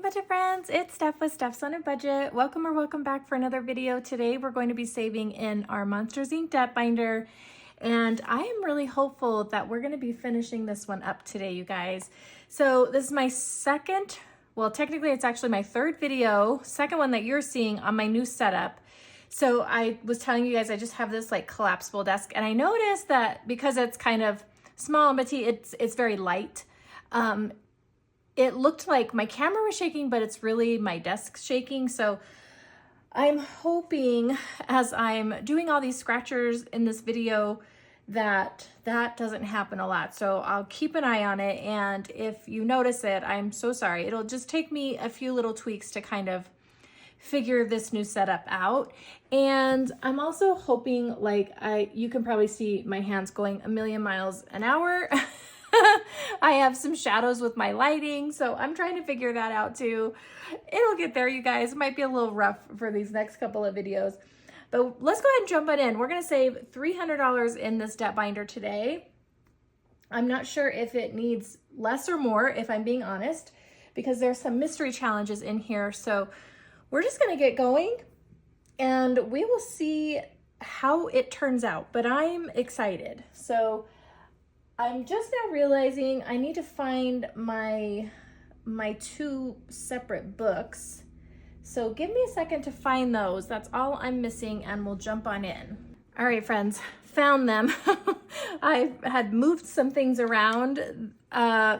Budget friends, it's Steph with Stefsonabudget. Welcome back for another video. Today we're going to be saving in our Monsters Inc. debt binder, and I am really hopeful that we're going to be finishing this one up today, you guys. So this is my second, well technically it's actually my third video, second one that you're seeing on my new setup. So I was telling you guys I just have this like collapsible desk, and I noticed that because it's kind of small and petite, it's very light. It looked like my camera was shaking, but it's really my desk shaking. So I'm hoping as I'm doing all these scratchers in this video that that doesn't happen a lot. So I'll keep an eye on it. And if you notice it, I'm so sorry. It'll just take me a few little tweaks to kind of figure this new setup out. And I'm also hoping, like, you can probably see my hands going a million miles an hour. I have some shadows with my lighting, so I'm trying to figure that out too. It'll get there, you guys. It might be a little rough for these next couple of videos, but let's go ahead and jump on in. We're going to save $300 in this debt binder today. I'm not sure if it needs less or more, if I'm being honest, because there's some mystery challenges in here. So we're just going to get going and we will see how it turns out, but I'm excited. So I'm just now realizing I need to find my two separate books. So give me a second to find those. That's all I'm missing, and we'll jump on in. All right, friends, found them. I had moved some things around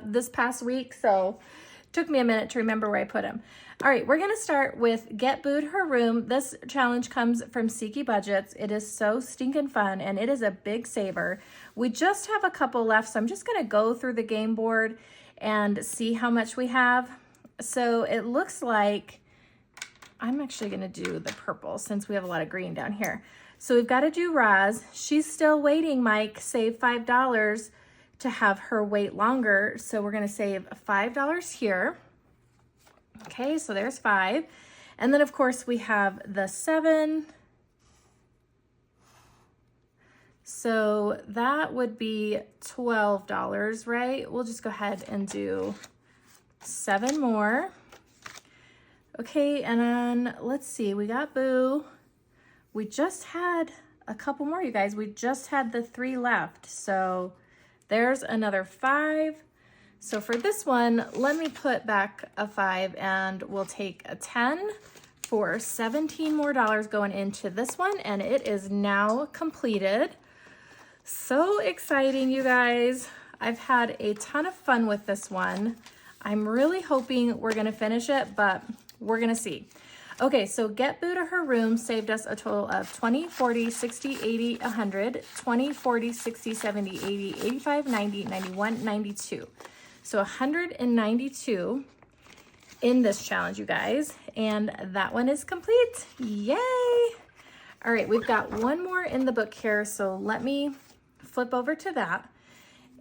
this past week, so it took me a minute to remember where I put them. All right, we're gonna start with Get Booed Her Room. This challenge comes from Seeky Budgets. It is so stinking fun, and it is a big saver. We just have a couple left, so I'm just gonna go through the game board and see how much we have. So it looks like, I'm actually gonna do the purple since we have a lot of green down here. So we've got to do Roz. She's still waiting, Mike. Save $5 to have her wait longer. So we're gonna save $5 here. Okay, so there's 5. And then of course we have the 7. So that would be $12, right? We'll just go ahead and do 7 more. Okay, and then let's see, we got Boo. We just had a couple more, you guys. We just had the 3 left. So there's another 5. So for this one, let me put back a 5 and we'll take a 10 for $17 more going into this one. And it is now completed. So exciting, you guys. I've had a ton of fun with this one. I'm really hoping we're gonna finish it, but we're gonna see. Okay, so Get Boo to Her Room saved us a total of 20, 40, 60, 80, 100, 20, 40, 60, 70, 80, 85, 90, 91, 92. So 192 in this challenge, you guys. And that one is complete. Yay! All right, we've got one more in the book here. So let me flip over to that.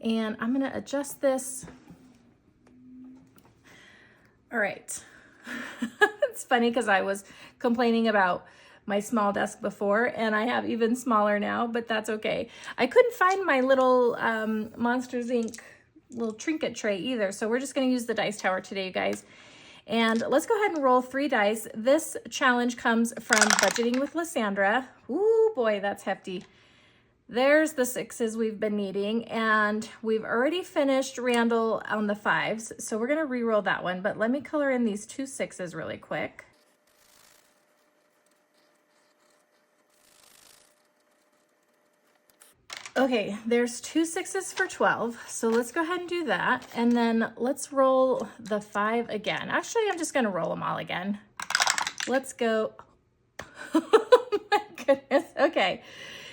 And I'm gonna adjust this. All right. It's funny because I was complaining about my small desk before, and I have even smaller now, but that's okay. I couldn't find my little Monsters Inc. little trinket tray either, so we're just going to use the dice tower today, you guys. And let's go ahead and roll 3 dice. This challenge comes from Budgeting with Lysandra. Ooh boy, that's hefty. There's the 6s we've been needing, and we've already finished Randall on the 5s, so we're going to re-roll that one. But let me color in these 2 6s really quick. Okay, there's 2 6s for 12, so let's go ahead and do that. And then let's roll the 5 again. Actually, I'm just gonna roll them all again. Let's go. Oh my goodness, okay.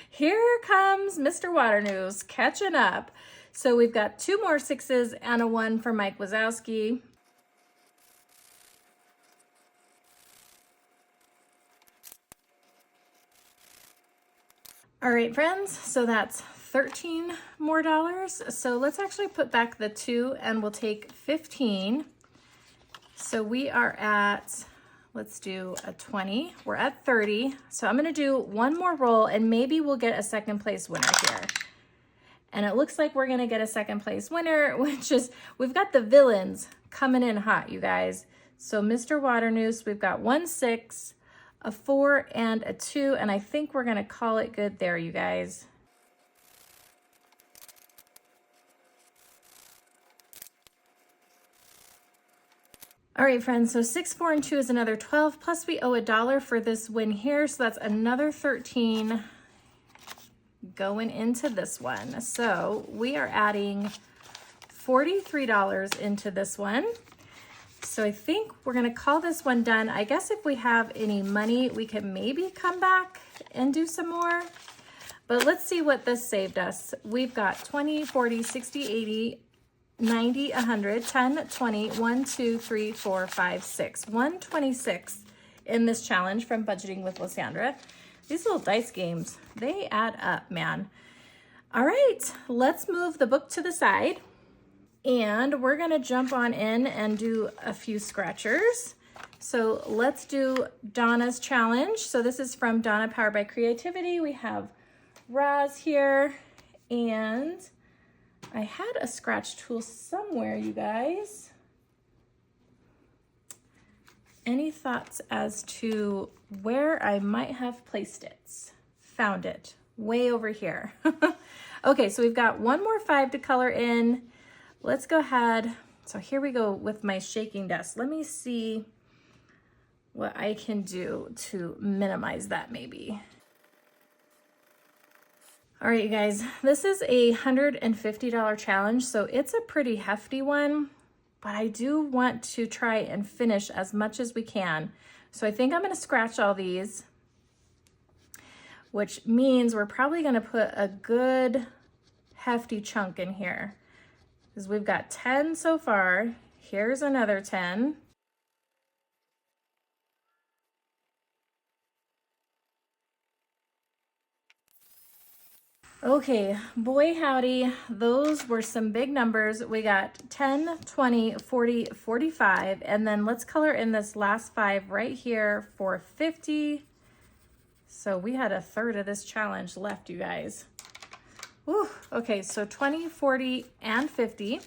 Here comes Mr. Water News catching up. So we've got 2 more 6s and a 1 for Mike Wazowski. All right, friends, so that's $13 more. So let's actually put back the 2 and we'll take 15. So we are at, let's do a 20. We're at 30. So I'm gonna do one more roll and maybe we'll get a 2nd place winner here. And it looks like we're gonna get a 2nd place winner, which is, we've got the villains coming in hot, you guys. So Mr. Water Noose, we've got 1 6, a 4, and a 2, and I think we're gonna call it good there, you guys. All right, friends, so 6, 4, and 2 is another 12, plus we owe $1 for this win here, so that's another 13 going into this one. So we are adding $43 into this one. So I think we're gonna call this one done. I guess if we have any money, we can maybe come back and do some more. But let's see what this saved us. We've got 20, 40, 60, 80, 90, 100, 10, 20, 1, 2, 3, 4, 5, 6. 126 in this challenge from Budgeting with Lysandra. These little dice games, they add up, man. All right, let's move the book to the side. And we're gonna jump on in and do a few scratchers. So let's do Donna's challenge. So this is from Donna, Powered by Creativity. We have Roz here, and I had a scratch tool somewhere, you guys. Any thoughts as to where I might have placed it? Found it, way over here. Okay, so we've got one more 5 to color in. Let's go ahead. So here we go with my shaking dust. Let me see what I can do to minimize that maybe. All right, you guys, this is a $150 challenge, so it's a pretty hefty one, but I do want to try and finish as much as we can. So I think I'm gonna scratch all these, which means we're probably gonna put a good hefty chunk in here, because we've got 10 so far. Here's another 10. Okay, boy howdy, those were some big numbers. We got 10, 20, 40, 45, and then let's color in this last 5 right here for 50. So we had a third of this challenge left, you guys. Whew. Okay, so 20, 40, and 50.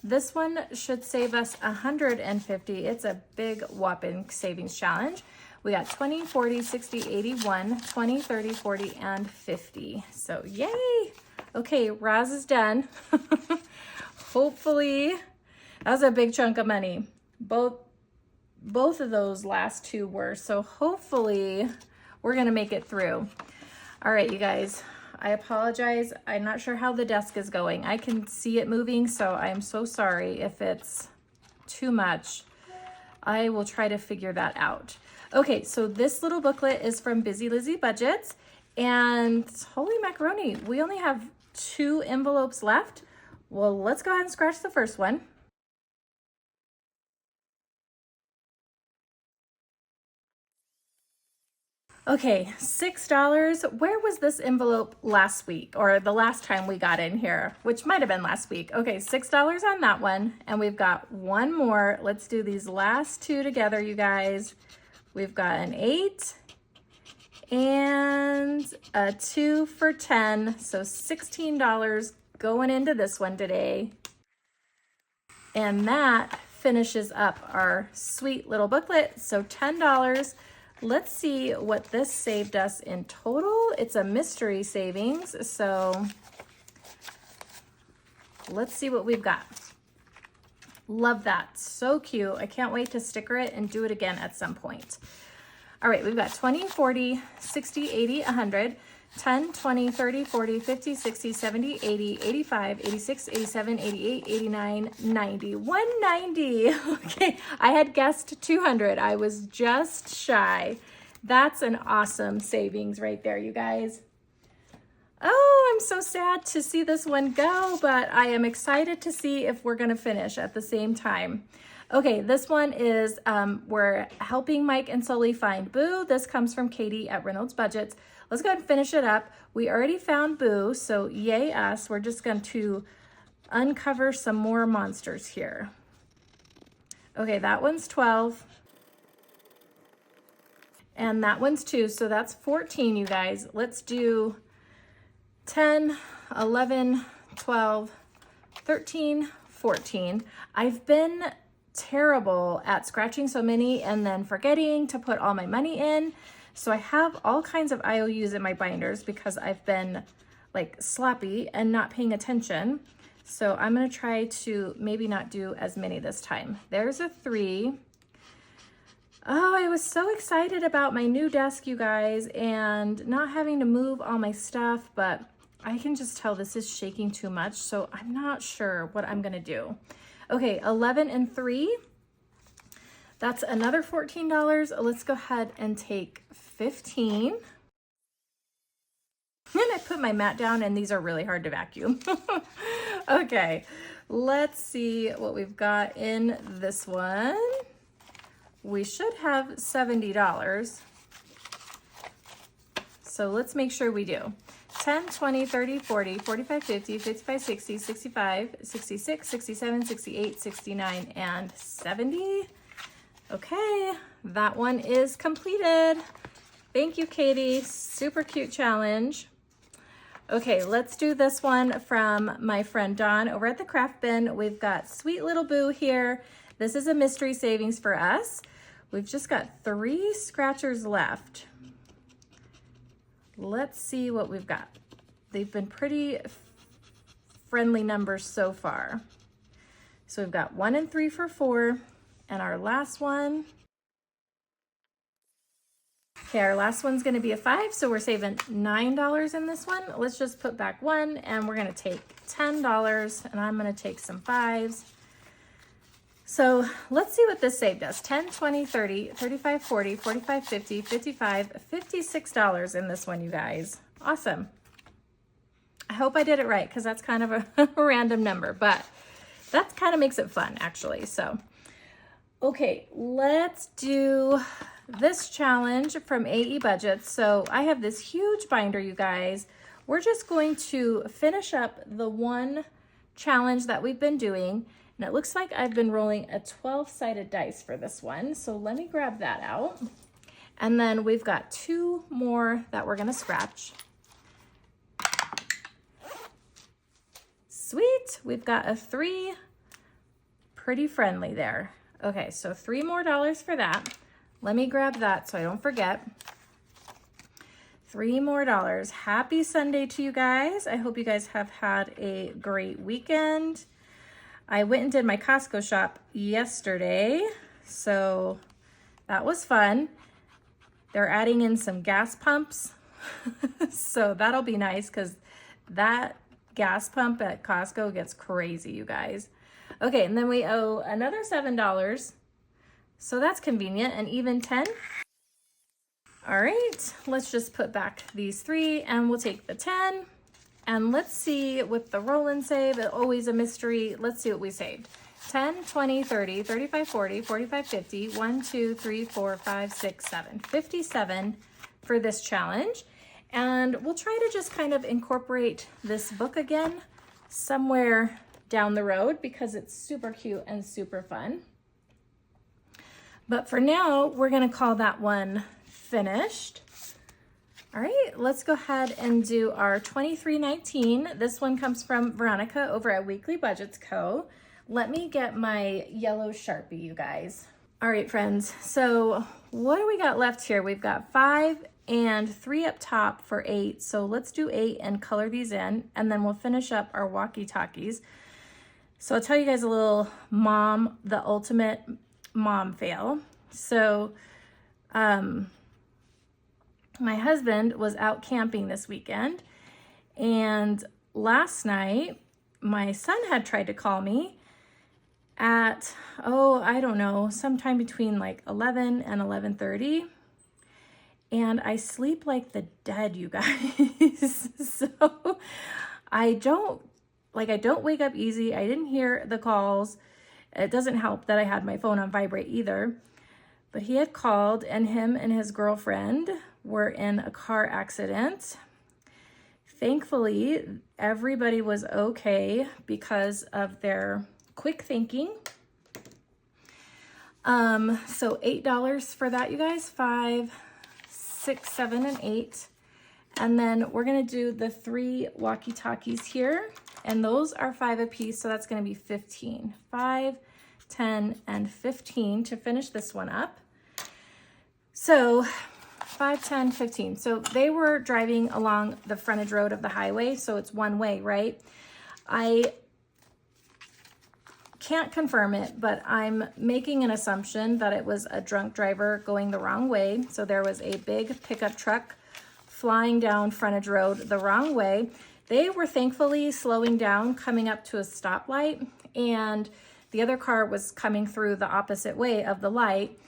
This one should save us 150. It's a big whopping savings challenge. We got 20, 40, 60, 81, 20, 30, 40, and 50. So yay. Okay, Roz is done. Hopefully, that was a big chunk of money. Both of those last 2 were. So hopefully we're gonna make it through. All right, you guys, I apologize. I'm not sure how the desk is going. I can see it moving, so I'm so sorry if it's too much. I will try to figure that out. Okay, so this little booklet is from Busy Lizzie Budgets, and holy macaroni, we only have 2 envelopes left. Well, let's go ahead and scratch the first one. Okay, $6. Where was this envelope last week, or the last time we got in here, which might have been last week? Okay, $6 on that one, and we've got one more. Let's do these last 2 together, you guys. We've got an 8 and a 2 for 10, so $16 going into this one today. And that finishes up our sweet little booklet, so $10. Let's see what this saved us in total. It's a mystery savings, so let's see what we've got. Love that, so cute. I can't wait to sticker it and do it again at some point. All right, we've got 20, 40, 60, 80, 100, 10, 20, 30, 40, 50, 60, 70, 80, 85, 86, 87, 88, 89, 90, 190. Okay, I had guessed 200. I was just shy. That's an awesome savings right there, you guys. Oh, I'm so sad to see this one go, but I am excited to see if we're gonna finish at the same time. Okay, this one is, we're helping Mike and Sully find Boo. This comes from Katie at Reynolds Budgets. Let's go ahead and finish it up. We already found Boo, so yay us. We're just going to uncover some more monsters here. Okay, that one's 12. And that one's 2, so that's 14, you guys. Let's do 10, 11, 12, 13, 14. I've been terrible at scratching so many and then forgetting to put all my money in. So I have all kinds of IOUs in my binders because I've been like sloppy and not paying attention. So I'm gonna try to maybe not do as many this time. There's a 3. Oh, I was so excited about my new desk, you guys, and not having to move all my stuff, but I can just tell this is shaking too much, so I'm not sure what I'm gonna do. Okay, 11 and 3. That's another $14. Let's go ahead and take 15. And I put my mat down, and these are really hard to vacuum. Okay, let's see what we've got in this one. We should have $70. So let's make sure we do. 10, 20, 30, 40, 45, 50, 55, 60, 65, 66, 67, 68, 69, and 70. Okay, that one is completed. Thank you, Katie. Super cute challenge. Okay, let's do this one from my friend Dawn over at the Craft Bin. We've got Sweet Little Boo here. This is a mystery savings for us. We've just got 3 scratchers left. Let's see what we've got. They've been pretty friendly numbers so far. So we've got 1 and 3 for 4, and our last one. Okay, our last one's gonna be a 5, so we're saving $9 in this one. Let's just put back 1, and we're gonna take $10, and I'm gonna take some 5s. So let's see what this saved us. 10, 20, 30, 35, 40, 45, 50, 55, $56 in this one, you guys. Awesome. I hope I did it right, because that's kind of a random number, but that kind of makes it fun, actually. So, okay, let's do this challenge from AE Budget. So I have this huge binder, you guys. We're just going to finish up the one challenge that we've been doing. And it looks like I've been rolling a 12-sided dice for this one. So let me grab that out. And then we've got 2 more that we're gonna scratch. Sweet, we've got a 3, pretty friendly there. Okay, so $3 more for that. Let me grab that so I don't forget. $3 more. Happy Sunday to you guys. I hope you guys have had a great weekend. I went and did my Costco shop yesterday, so that was fun. They're adding in some gas pumps, so that'll be nice because that gas pump at Costco gets crazy, you guys. Okay, and then we owe another $7. So that's convenient, and even 10. All right, let's just put back these 3 and we'll take the 10. And let's see with the roll and save, always a mystery. Let's see what we saved. 10, 20, 30, 35, 40, 45, 50, 1, 2, 3, 4, 5, 6, 7. 57 for this challenge. And we'll try to just kind of incorporate this book again somewhere down the road because it's super cute and super fun. But for now, we're gonna call that one finished. All right, let's go ahead and do our 2319. This one comes from Veronica over at Weekly Budgets Co. Let me get my yellow Sharpie, you guys. All right, friends, so what do we got left here? We've got 5 and 3 up top for 8. So let's do 8 and color these in, and then we'll finish up our walkie-talkies. So I'll tell you guys a little the ultimate mom fail. So my husband was out camping this weekend, and last night my son had tried to call me at, I don't know, sometime between like 11 and 11:30, and I sleep like the dead, you guys. So I don't wake up easy. I didn't hear the calls. It doesn't help that I had my phone on vibrate either. But he had called, and him and his girlfriend were in a car accident. Thankfully, everybody was okay because of their quick thinking. So $8 for that, you guys. 5, 6, 7, and 8. And then we're gonna do the 3 walkie-talkies here, and those are 5 apiece, so that's gonna be 15. 5, 10, and 15 to finish this one up. So 5, 10, 15. So they were driving along the frontage road of the highway, so it's one way, right? I can't confirm it, but I'm making an assumption that it was a drunk driver going the wrong way. So there was a big pickup truck flying down frontage road the wrong way. They were thankfully slowing down, coming up to a stoplight, and the other car was coming through the opposite way of the light.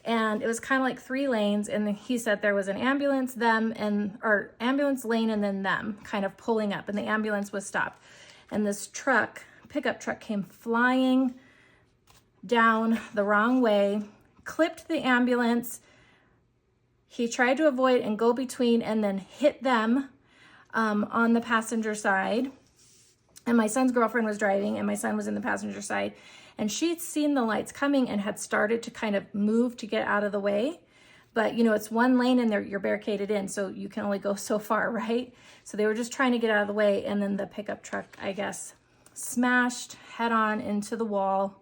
And it was kind of like 3 lanes, and he said there was an ambulance, or ambulance lane, and then them kind of pulling up, and the ambulance was stopped. And this pickup truck came flying down the wrong way, clipped the ambulance. He tried to avoid and go between, and then hit them on the passenger side. And my son's girlfriend was driving, and my son was in the passenger side. And she'd seen the lights coming and had started to kind of move to get out of the way. But, you know, it's one lane and you're barricaded in, so you can only go so far, right? So they were just trying to get out of the way. And then the pickup truck, I guess, smashed head on into the wall.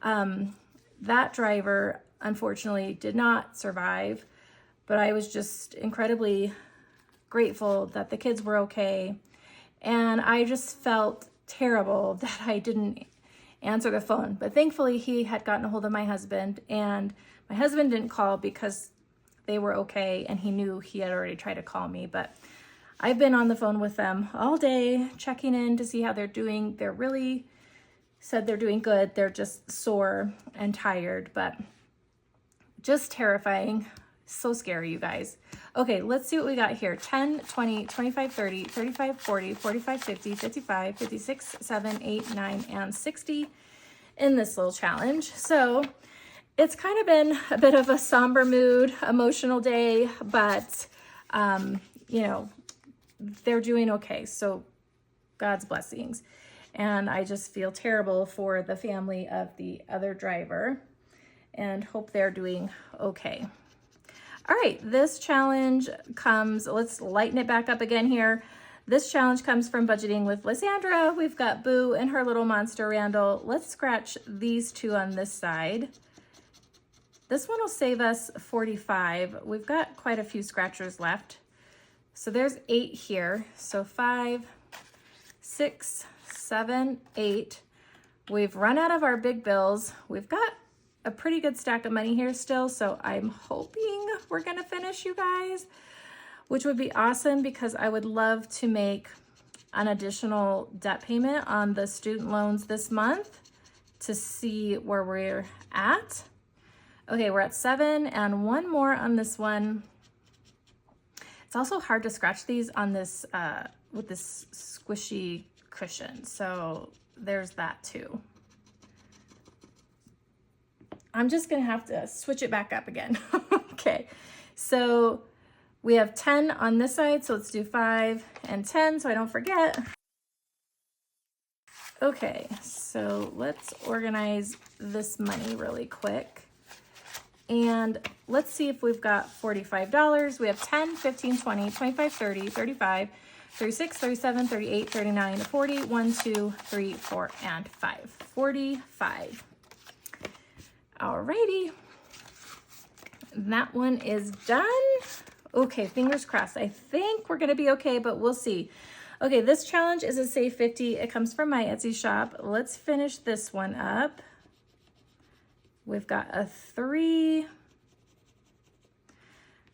That driver, unfortunately, did not survive. But I was just incredibly grateful that the kids were okay. And I just felt terrible that I didn't answer the phone. But thankfully, he had gotten a hold of my husband, and my husband didn't call because they were okay, and he knew he had already tried to call me. But I've been on the phone with them all day, checking in to see how they're doing. They're really said they're doing good. They're just sore and tired, but just terrifying. So scary, you guys. Okay, let's see what we got here. 10, 20, 25, 30, 35, 40, 45, 50, 55, 56, 7, 8, 9, and 60 in this little challenge. So it's kind of been a bit of a somber mood, emotional day, but, you know, they're doing okay. So God's blessings. And I just feel terrible for the family of the other driver and hope they're doing okay. All right, this challenge comes, let's lighten it back up again here. This challenge comes from Budgeting with Lysandra. We've got Boo and her little monster Randall. Let's scratch these 2 on this side. This one will save us 45. We've got quite a few scratchers left. So there's 8 here. So 5, 6, 7, 8. We've run out of our big bills. We've got a pretty good stack of money here still, so I'm hoping we're gonna finish, you guys, which would be awesome because I would love to make an additional debt payment on the student loans this month to see where we're at. Okay, we're at 7 and 1 more on this one. It's also hard to scratch these on this with this squishy cushion, so there's that too. I'm just gonna have to switch it back up again. Okay, so we have 10 on this side, so let's do 5 and 10 so I don't forget. Okay, so let's organize this money really quick. And let's see if we've got $45. We have 10, 15, 20, 25, 30, 35, 36, 37, 38, 39, 40, 1, 2, 3, 4, and 5. 45. Alrighty, that one is done. Okay, fingers crossed. I think we're gonna be okay, but we'll see. Okay, this challenge is a Save 50. It comes from my Etsy shop. Let's finish this one up. We've got a 3.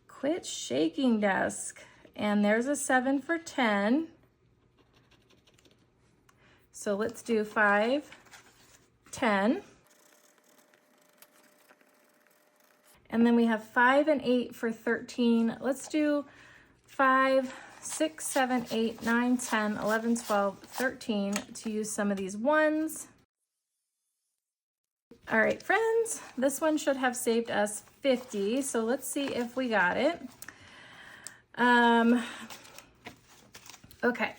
Quit shaking desk. And there's a 7 for 10. So let's do 5, 10. And then we have 5 and 8 for 13. Let's do 5, 6, 7, 8, 9, 10, 11, 12, 13 to use some of these ones. All right, friends, this one should have saved us 50. So let's see if we got it. Okay,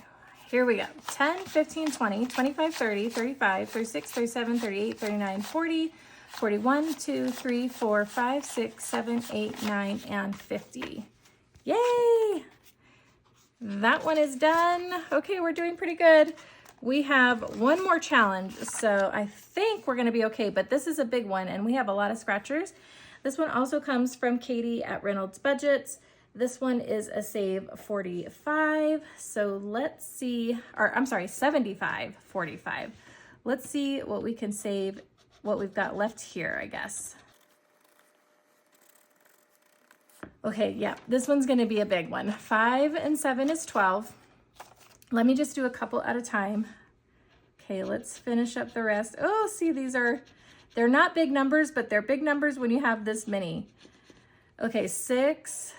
here we go. 10, 15, 20, 25, 30, 35, 36, 37, 38, 39, 40, 41, 2, 3, 4, 5, 6, 7, 8, 9, and 50. Yay! That one is done. Okay, we're doing pretty good. We have one more challenge, so I think we're gonna be okay, but this is a big one and we have a lot of scratchers. This one also comes from Katie at Reynolds Budgets. This one is a save 45. So let's see, or I'm sorry, 75, 45. Let's see what we can save, what we've got left here, I guess. Okay, yeah, this one's gonna be a big one. 5 and 7 is 12. Let me just do a couple at a time. Okay, let's finish up the rest. Oh, see, they're not big numbers, but they're big numbers when you have this many. Okay, 6.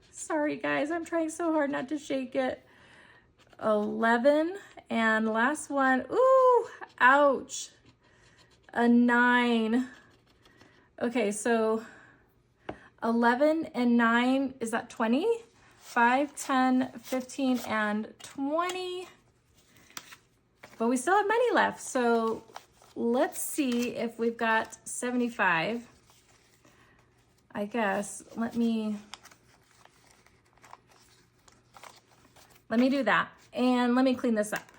Sorry, guys, I'm trying so hard not to shake it. 11, and last one, ooh, ouch, a 9. Okay, so 11 and 9, is that 20? 5, 10, 15, and 20. But we still have money left, so let's see if we've got 75. I guess, let me do that, and let me clean this up.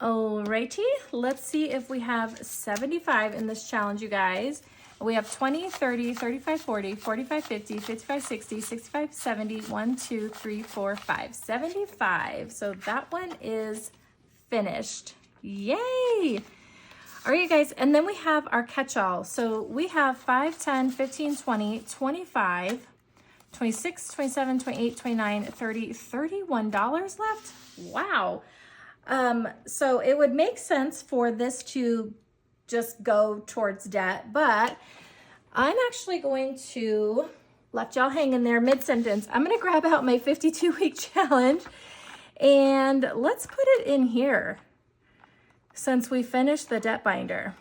Alrighty, let's see if we have 75 in this challenge, you guys. We have 20, 30, 35, 40, 45, 50, 55, 60, 65, 70, 1, 2, 3, 4, 5, 75. So that one is finished. Yay! All right, you guys, and then we have our catch-all. So we have 5, 10, 15, 20, 25, 26, 27, 28, 29, 30, $31 left. Wow. So it would make sense for this to just go towards debt, but I'm actually going to let y'all hang in there mid-sentence. I'm going to grab out my 52-week challenge and let's put it in here since we finished the debt binder.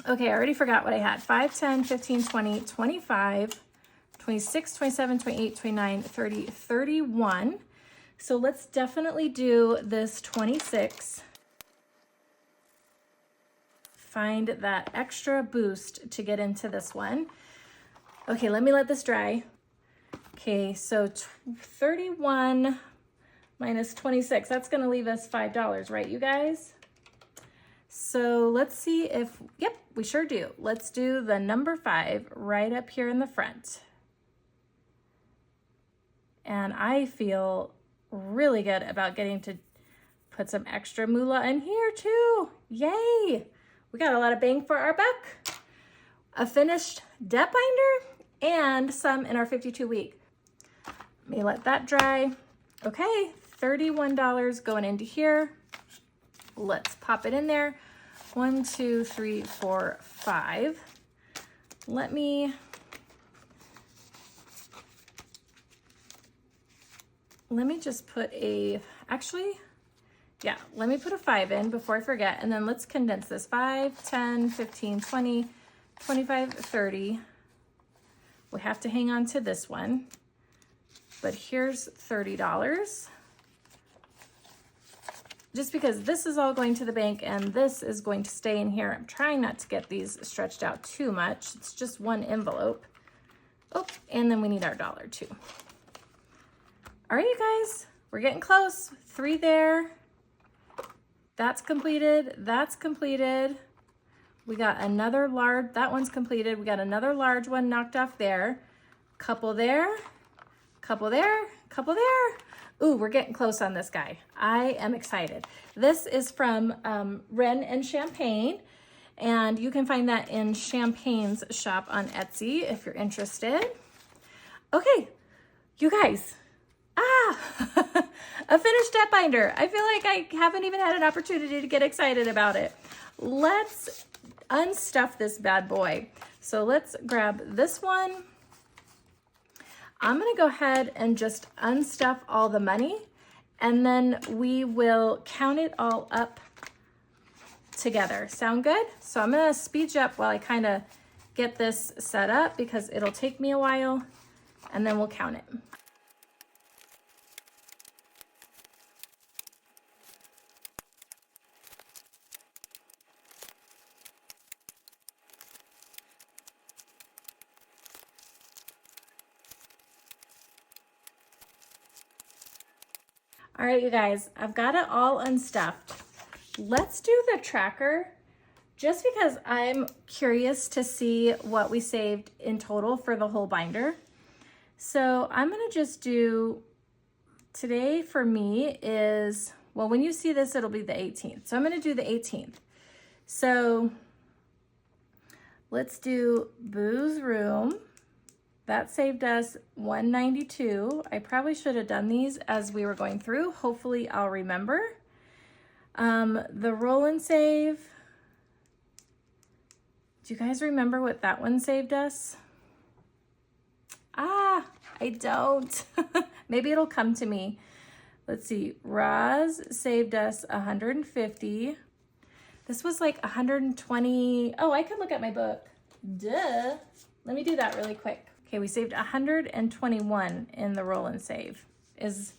Okay, I already forgot what I had. 5, 10, 15, 20, 25, 26, 27, 28, 29, 30, 31. So let's definitely do this 26. Find that extra boost to get into this one. Okay, let me let this dry. Okay, so 31 minus 26, that's gonna leave us $5, right, you guys? So let's see if, yep, we sure do. Let's do the number 5 right up here in the front. And I feel really good about getting to put some extra moolah in here too. Yay! We got a lot of bang for our buck. A finished debt binder and some in our 52-week. Let me let that dry. Okay, $31 going into here. Let's pop it in there. 1, 2, 3, 4, 5. Let me just put let me put a 5 in before I forget, and then let's condense this. 5, 10, 15, 20, 25, 30. We have to hang on to this one, but here's $30. Just because this is all going to the bank and this is going to stay in here. I'm trying not to get these stretched out too much. It's just one envelope. Oh, and then we need our dollar too. All right, you guys, we're getting close. 3 there. That's completed. That's completed. We got another large, that one's completed. We got another large one knocked off there. Couple there, couple there, couple there. Ooh, we're getting close on this guy. I am excited. This is from Ren and Champagne, and you can find that in Champagne's shop on Etsy if you're interested. Okay, you guys. A finished debt binder. I feel like I haven't even had an opportunity to get excited about it. Let's unstuff this bad boy. So let's grab this one. I'm gonna go ahead and just unstuff all the money, and then we will count it all up together. Sound good? So I'm gonna speed you up while I kind of get this set up because it'll take me a while, and then we'll count it. All right, you guys, I've got it all unstuffed. Let's do the tracker just because I'm curious to see what we saved in total for the whole binder. So I'm gonna just do, today for me is, well, when you see this, it'll be the 18th. So I'm gonna do the 18th. So let's do Boo's room. That saved us $192. I probably should have done these as we were going through. Hopefully I'll remember. The roll and save. Do you guys remember what that one saved us? Ah, I don't. Maybe it'll come to me. Let's see. Roz saved us 150. This was like 120. Oh, I could look at my book. Duh. Let me do that really quick. Okay, we saved 121 in the roll and save is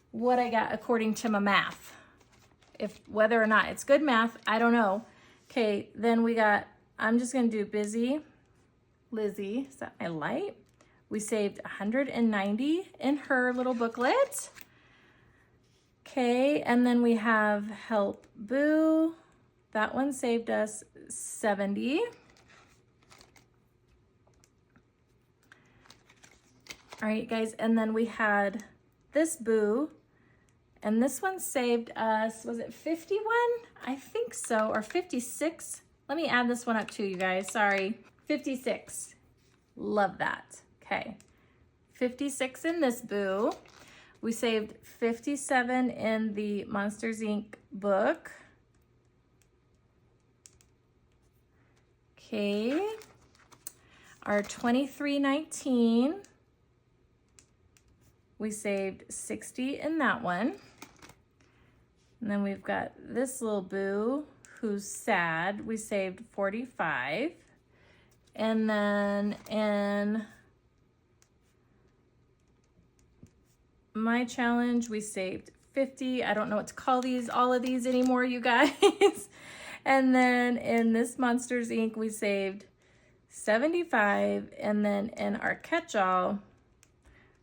what I got according to my math. If whether or not it's good math, I don't know. Okay, then we got, I'm just gonna do Busy Lizzie. Is that my light? We saved 190 in her little booklet. Okay, and then we have Help Boo. That one saved us 70. All right, guys, and then we had this Boo, and this one saved us, was it 51? I think so, or 56. Let me add this one up too, you guys, sorry. 56, love that. Okay, 56 in this Boo. We saved 57 in the Monsters, Inc. book. Okay, our 2319. We saved 60 in that one. And then we've got this little Boo who's sad. We saved 45. And then in my challenge, we saved 50. I don't know what to call all of these anymore, you guys. And then in this Monsters, Inc., we saved 75. And then in our catch-all,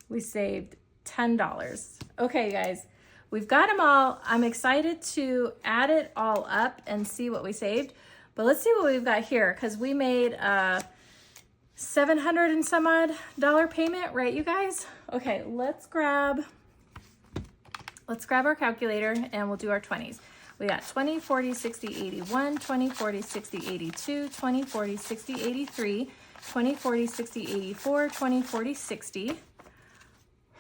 we saved $10. Okay, guys, we've got them all. I'm excited to add it all up and see what we saved, but let's see what we've got here, because we made a $700 and some odd payment, right, you guys? Okay, let's grab our calculator and we'll do our 20s. We got 20, 40, 60, 81, 20, 40, 60, 82, 20, 40, 60, 83, 20, 40, 60, 84, 20, 40, 60.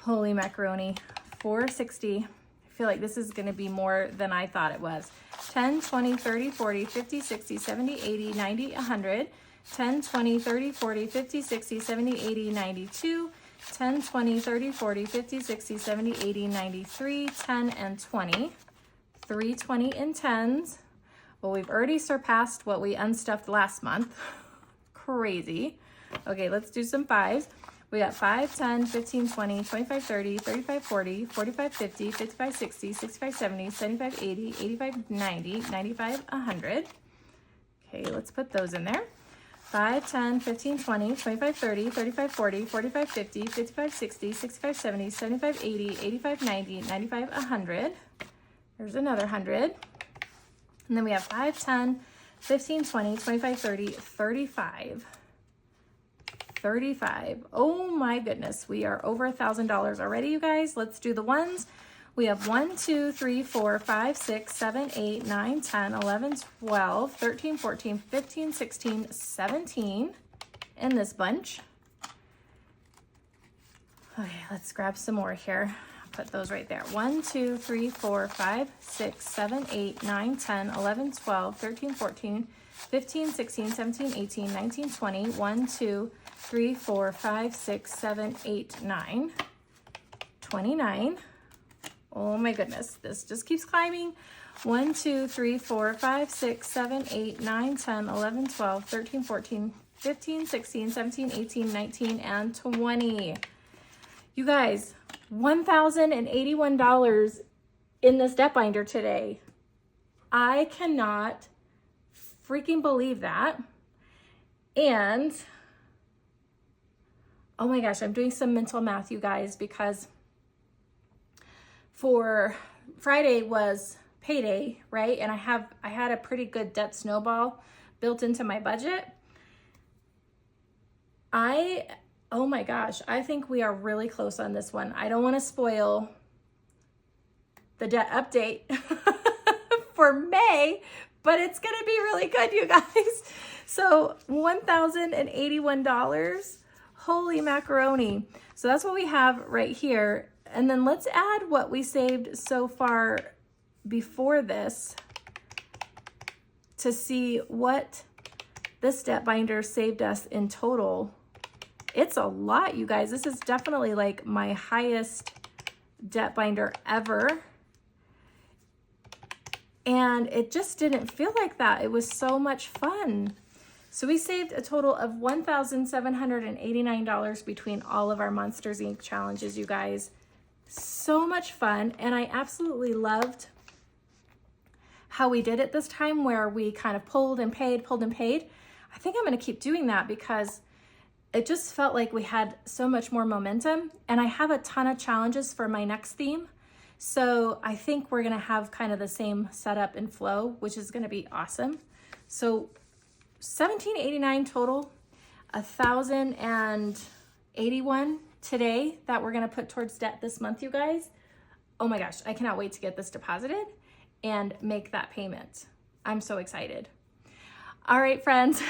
Holy macaroni, 460. I feel like this is gonna be more than I thought it was. 10, 20, 30, 40, 50, 60, 70, 80, 90, 100. 10, 20, 30, 40, 50, 60, 70, 80, 92. 10, 20, 30, 40, 50, 60, 70, 80, 93. 10 and 20. 320 in tens. Well, we've already surpassed what we unstuffed last month. Crazy. Okay, let's do some fives. We got 5, 10, 15, 20, 25, 30, 35, 40, 45, 50, 55, 60, 65, 70, 75, 80, 85, 90, 95, 100. Okay, let's put those in there. 5, 10, 15, 20, 25, 30, 35, 40, 45, 50, 55, 60, 65, 70, 75, 80, 85, 90, 95, 100. There's another 100. And then we have 5, 10, 15, 20, 25, 30, 35. 35. Oh my goodness, we are over $1,000 already, you guys. Let's do the ones. We have 1, 2, 3, 4, 5, 6, 7, 8, 9, 10, 11, 12, 13, 14, 15, 16, 17 in this bunch. Okay, let's grab some more here. Put those right there. 1, 2, 3, 4, 5, 6, 7, 8, 9, 10, 11, 12, 13, 14, 15, 16, 17, 18, 19, 20, 1, 2, 3, 4, 5, 6, 7, 8, 9, 29. Oh my goodness, this just keeps climbing. 1, 2, 3, 4, 5, 6, 7, 8, 9, 10, 11, 12, 13, 14, 15, 16, 17, 18, 19, and 20. You guys, $1,081 in this debt binder today. I cannot freaking believe that. And oh my gosh, I'm doing some mental math, you guys, because for Friday was payday, right? And I had a pretty good debt snowball built into my budget. Oh my gosh, I think we are really close on this one. I don't want to spoil the debt update for May, but it's going to be really good, you guys. So $1,081. Holy macaroni. So that's what we have right here. And then let's add what we saved so far before this to see what this debt binder saved us in total. It's a lot, you guys. This is definitely like my highest debt binder ever. And it just didn't feel like that. It was so much fun. So we saved a total of $1,789 between all of our Monsters Inc. challenges, you guys. So much fun. And I absolutely loved how we did it this time, where we kind of pulled and paid. I think I'm going to keep doing that because it just felt like we had so much more momentum. And I have a ton of challenges for my next theme. So I think we're going to have kind of the same setup and flow, which is going to be awesome. So $1,789 total, $1,081 today that we're going to put towards debt this month, you guys. Oh my gosh, I cannot wait to get this deposited and make that payment. I'm so excited. All right, friends.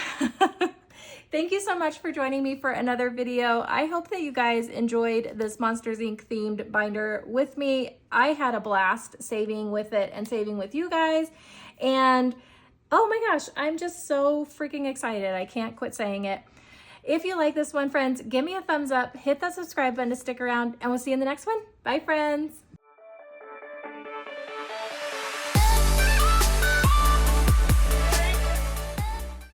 Thank you so much for joining me for another video. I hope that you guys enjoyed this Monsters Inc. themed binder with me. I had a blast saving with it and saving with you guys. And oh my gosh, I'm just so freaking excited. I can't quit saying it. If you like this one, friends, give me a thumbs up, hit that subscribe button to stick around, and we'll see you in the next one. Bye, friends.